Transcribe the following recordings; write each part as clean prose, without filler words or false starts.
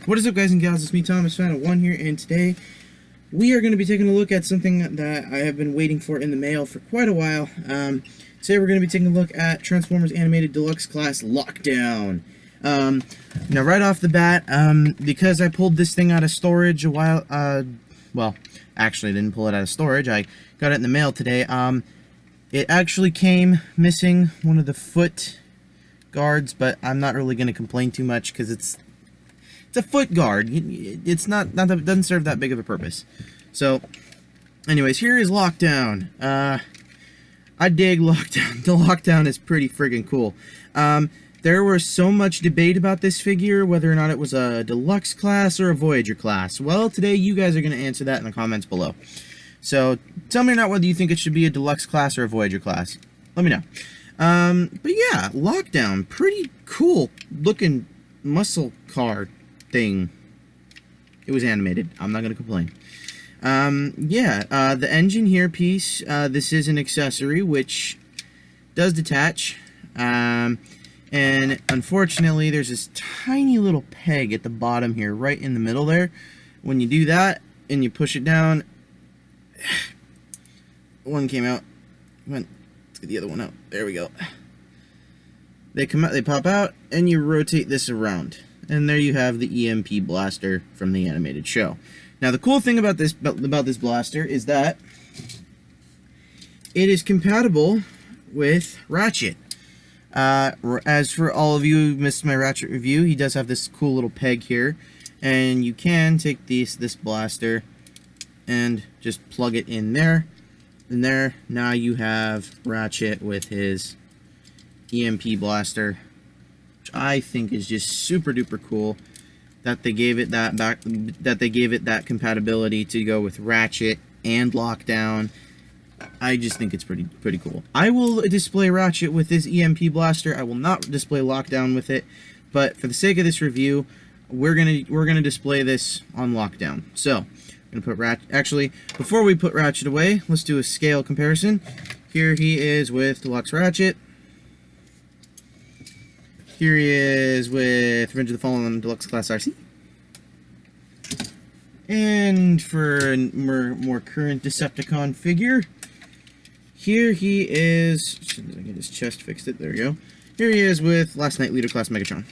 What is up, guys and gals? It's me, Thomas, fan of 1 here, and today we are going to be taking a look at something that I have been waiting for in the mail for quite a while. Today we're going to be taking a look at Transformers Animated Deluxe Class Lockdown. Now right off the bat, because I pulled this thing out of storage a while, well, actually I didn't pull it out of storage, I got it in the mail today. It actually came missing one of the foot guards, but I'm not really going to complain too much because it's a foot guard. It's not that, it doesn't serve that big of a purpose. So, anyways, here is Lockdown. I dig Lockdown. The Lockdown is pretty friggin' cool. There was so much debate about this figure, whether or not it was a deluxe class or a Voyager class. Well, today you guys are going to answer that in the comments below. So, tell me or not whether you think it should be a deluxe class or a Voyager class. Let me know. But yeah, Lockdown, pretty cool looking muscle car thing. It was animated. I'm not gonna complain. The engine here piece, this is an accessory which does detach, and unfortunately there's this tiny little peg at the bottom here, right in the middle there. When you do that and you push it down, one came out. Let's get the other one out. There we go. They come out, they pop out, and you rotate this around. And there you have the EMP blaster from the animated show. Now, the cool thing about this blaster is that it is compatible with Ratchet. As for all of you who missed my Ratchet review, he does have this cool little peg here, and you can take this blaster and just plug it in there. And there, now you have Ratchet with his EMP blaster, which I think is just super duper cool that they gave it that compatibility to go with Ratchet and Lockdown. I just think it's pretty cool. I will display Ratchet with this EMP blaster. I will not display Lockdown with it, but for the sake of this review, we're gonna display this on Lockdown. So, I'm gonna put Ratchet. Actually, before we put Ratchet away, let's do a scale comparison. Here he is with Deluxe Ratchet. Here he is with Revenge of the Fallen Deluxe Class RC. And for a more current Decepticon figure, here he is. As soon as I get his chest fixed, there we go. Here he is with Last Night Leader Class Megatron.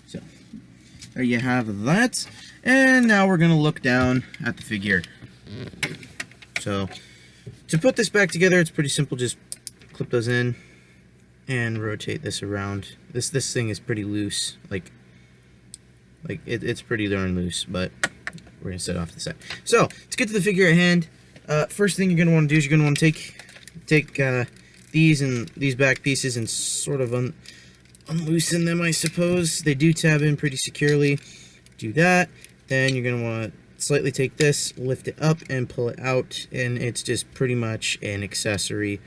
So, there you have that. And now we're going to look down at the figure. So, to put this back together, it's pretty simple. Just clip those in and rotate this around. This thing is pretty loose. It's pretty darn loose, but we're going to set it off to the side. So, let's get to the figure at hand. First thing you're going to want to do is you're going to want to take these back pieces and sort of unloosen them, I suppose. They do tab in pretty securely. Do that. Then you're going to want to slightly take this, lift it up, and pull it out, and it's just pretty much an accessory,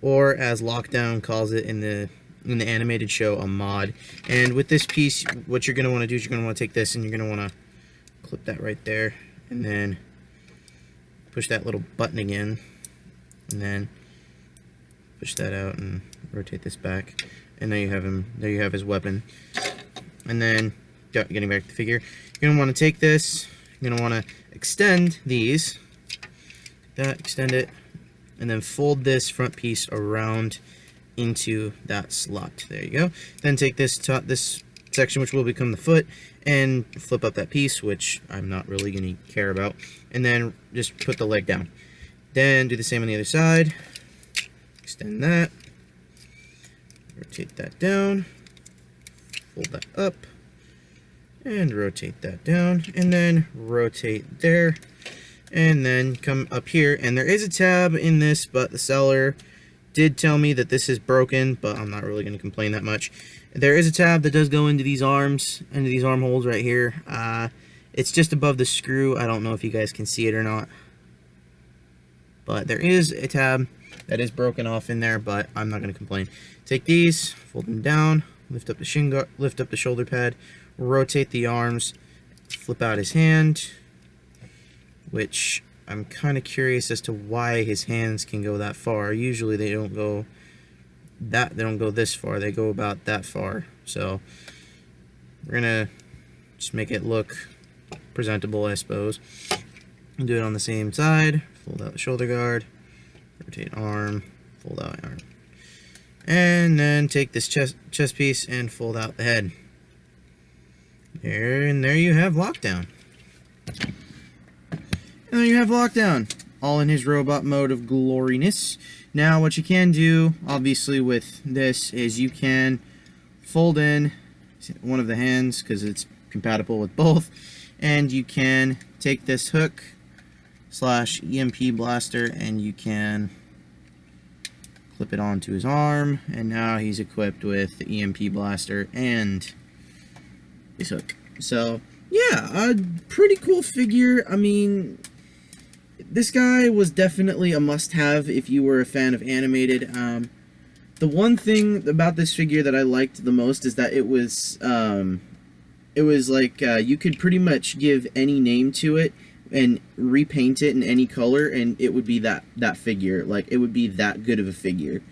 or as Lockdown calls it in the animated show, a mod. And with this piece, what you're going to want to do is you're going to want to take this and you're going to want to clip that right there, and then push that little button again, and then push that out and rotate this back, and there you have him. There you have his weapon. And then getting back to the figure, you're going to want to take this, you're going to want to extend these, extend it, and then fold this front piece around into that slot. There you go. Then take this section, which will become the foot, and flip up that piece, which I'm not really going to care about, and then just put the leg down. Then do the same on the other side. Extend that, rotate that down, fold that up, and rotate that down, and then rotate there, and then come up here. And there is a tab in this, but the seller did tell me that this is broken, but I'm not really going to complain that much. There is a tab that does go into these arms, into these armholes right here. It's just above the screw. I don't know if you guys can see it or not, but there is a tab that is broken off in there, but I'm not going to complain. Take these, fold them down, lift up the shin guard, lift up the shoulder pad, rotate the arms, flip out his hand, which I'm kind of curious as to why his hands can go that far. Usually they don't go this far. They go about that far. So we're gonna Just make it look presentable, I suppose. Do it on the same side. Fold out the shoulder guard. Rotate arm. Fold out arm. And then take this chest piece and fold out the head. There you have Lockdown. And there you have Lockdown, all in his robot mode of gloriness. Now, what you can do, obviously, with this is you can fold in one of the hands, because it's compatible with both, and you can take this hook / EMP blaster, and you can clip it onto his arm, and now he's equipped with the EMP blaster and this hook. So, yeah, a pretty cool figure. I mean, this guy was definitely a must-have if you were a fan of animated. The one thing about this figure that I liked the most is that it was like you could pretty much give any name to it and repaint it in any color, and it would be that figure. Like, it would be that good of a figure.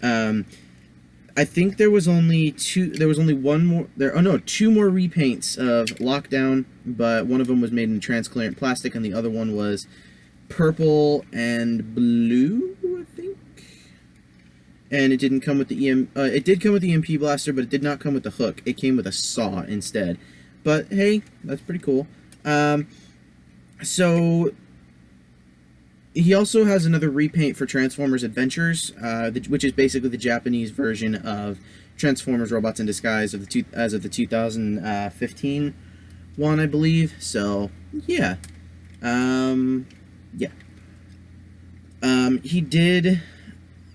I think there was only two more repaints of Lockdown, but one of them was made in transparent plastic, and the other one was purple and blue, I think. And it didn't come with the it did come with the EMP blaster, but it did not come with the hook. It came with a saw instead. But hey, that's pretty cool. So he also has another repaint for Transformers Adventures, which is basically the Japanese version of Transformers Robots in Disguise as of the 2015 one, I believe. So yeah,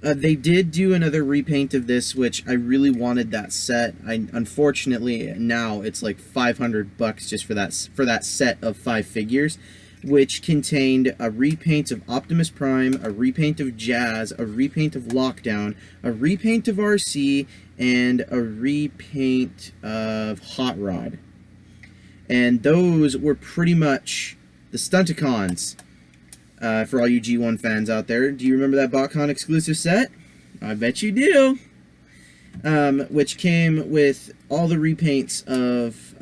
they did do another repaint of this, which I really wanted that set. Unfortunately now it's like $500 just for that set of 5 figures, which contained a repaint of Optimus Prime, a repaint of Jazz, a repaint of Lockdown, a repaint of RC, and a repaint of Hot Rod. And those were pretty much the Stunticons. For all you G1 fans out there, do you remember that BotCon exclusive set? I bet you do. Which came with all the repaints of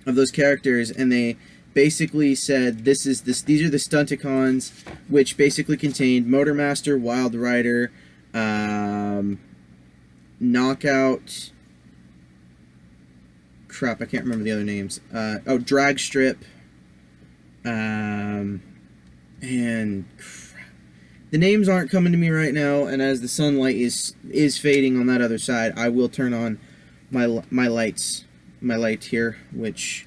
those characters, and they basically said these are the Stunticons, which basically contained Motormaster, Wild Rider, Knockout. Crap, I can't remember the other names. Drag Strip. And crap, the names aren't coming to me right now, and as the sunlight is fading on that other side, I will turn on my light here, which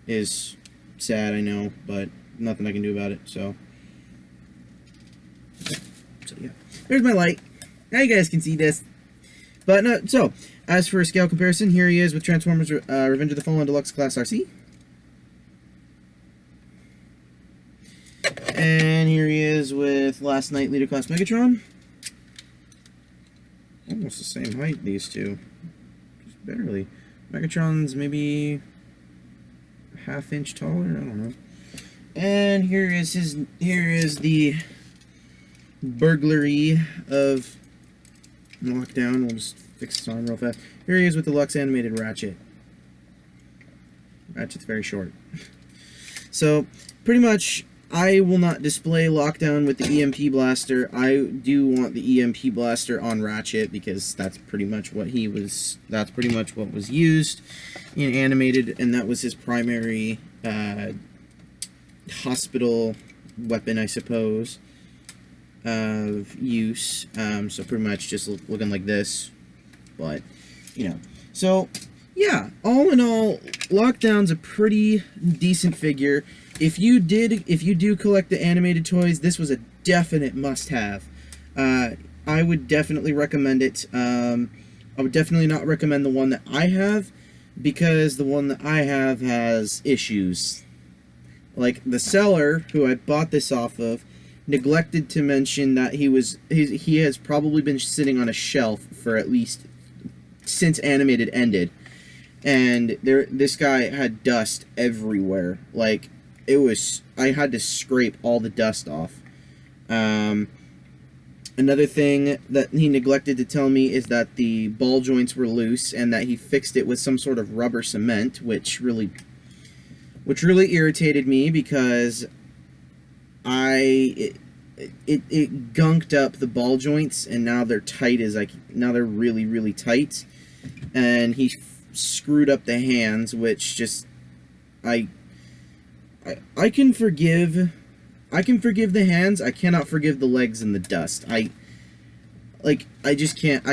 is sad, I know, but nothing I can do about it. So yeah, there's my light. Now you guys can see this. But no, so as for a scale comparison, here he is with Transformers Revenge of the Fallen Deluxe Class RC. And here he is with Last Night Leader Class Megatron. Almost the same height, these two. Just barely. Megatron's maybe a ½ inch taller, I don't know. And here is the burglary of Lockdown. We'll just fix this on real fast. Here he is with the Lux animated Ratchet. Ratchet's very short. So, pretty much, I will not display Lockdown with the EMP blaster. I do want the EMP blaster on Ratchet, because that's pretty much what that's pretty much what was used in animated, and that was his primary hospital weapon, I suppose, of use. So pretty much just looking like this, but you know. So yeah, all in all, Lockdown's a pretty decent figure. If you do collect the animated toys, this was a definite must-have. I would definitely recommend it. I would definitely not recommend the one that I have, because the one that I have has issues. Like, the seller who I bought this off of neglected to mention that he has probably been sitting on a shelf for at least since animated ended, and this guy had dust everywhere. Like, I had to scrape all the dust off. Another thing that he neglected to tell me is that the ball joints were loose and that he fixed it with some sort of rubber cement, which really irritated me because it gunked up the ball joints, and now they're tight now they're really, really tight, and he screwed up the hands, which just I can forgive the hands. I cannot forgive the legs and the dust. I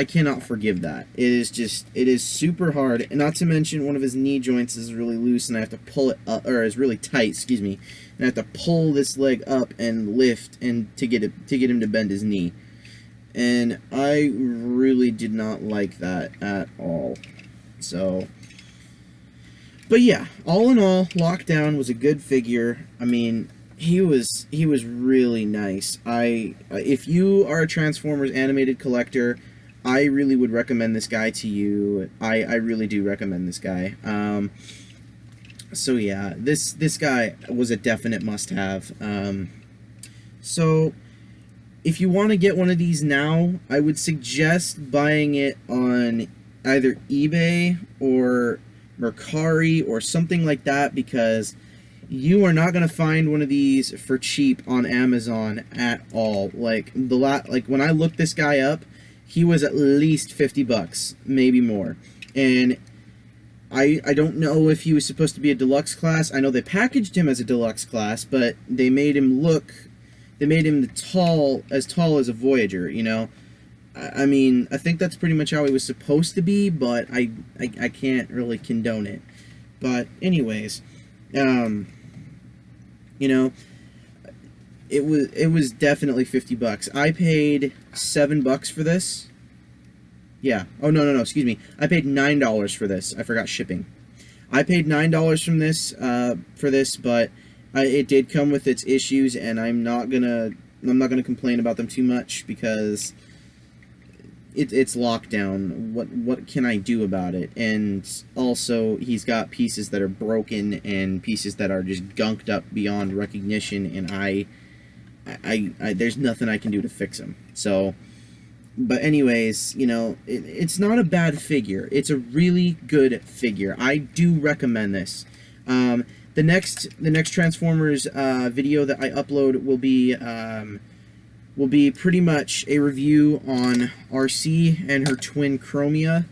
cannot forgive that. It is super hard. And not to mention, one of his knee joints is really loose, and I have to pull it up, or is really tight, excuse me. And I have to pull this leg up and lift and to get him to bend his knee. And I really did not like that at all. So, but yeah, all in all, Lockdown was a good figure. I mean, he was really nice. If you are a Transformers animated collector, I really would recommend this guy to you. I really do recommend this guy. So yeah, this guy was a definite must-have. So if you want to get one of these now, I would suggest buying it on either eBay or Mercari or something like that, because you are not going to find one of these for cheap on Amazon at all. Like when I looked this guy up, he was at least $50, maybe more. And I don't know if he was supposed to be a deluxe class. I know they packaged him as a deluxe class, but they made him as tall as a Voyager, you know. I mean, I think that's pretty much how he was supposed to be, but I can't really condone it. But anyways, you know, it was definitely $50. I paid $7 for this. Yeah. Oh no, excuse me. I paid $9 for this. I forgot shipping. I paid $9 from this for this, but it did come with its issues, and I'm not gonna complain about them too much because it's Lockdown. What can I do about it? And also, he's got pieces that are broken and pieces that are just gunked up beyond recognition, and I there's nothing I can do to fix them. So, but anyways, you know, it's not a bad figure. It's a really good figure. I do recommend this. The next Transformers video that I upload will be pretty much a review on RC and her twin Chromia.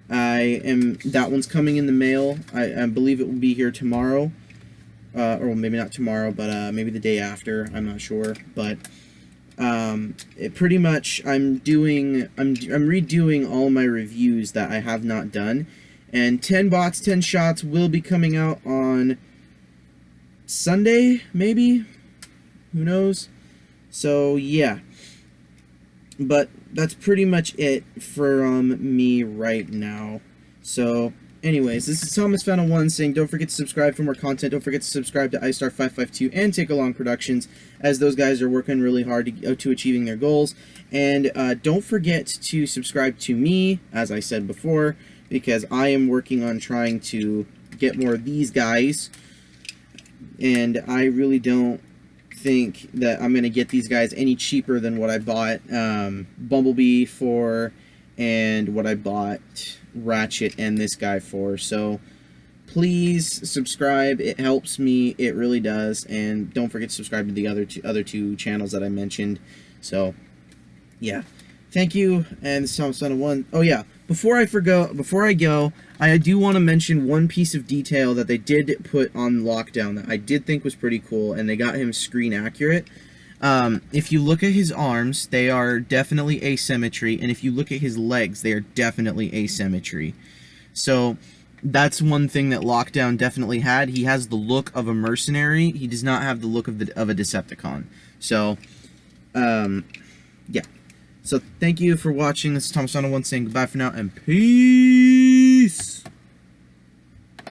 That one's coming in the mail. I believe it will be here tomorrow, or maybe not tomorrow, but maybe the day after. I'm not sure, but it pretty much I'm redoing all my reviews that I have not done, and 10 bots 10 shots will be coming out on Sunday, maybe, who knows. So yeah, but that's pretty much it from me right now. So anyways, this is Thomas Final One saying don't forget to subscribe for more content. Don't forget to subscribe to iStar552 and Take Along Productions, as those guys are working really hard to achieving their goals. And don't forget to subscribe to me, as I said before, because I am working on trying to get more of these guys, and I really don't think that I'm going to get these guys any cheaper than what I bought Bumblebee for and what I bought Ratchet and this guy for. So please subscribe. It helps me. It really does. And don't forget to subscribe to the other two channels that I mentioned. So yeah, thank you. And this is Thomas Son of One. Oh yeah, before I go, I do want to mention one piece of detail that they did put on Lockdown that I did think was pretty cool, and they got him screen accurate. If you look at his arms, they are definitely asymmetry, and if you look at his legs, they are definitely asymmetry. So that's one thing that Lockdown definitely had. He has the look of a mercenary. He does not have the look of a Decepticon. So, yeah. So thank you for watching. This is Thomas Son of One saying goodbye for now, and peace.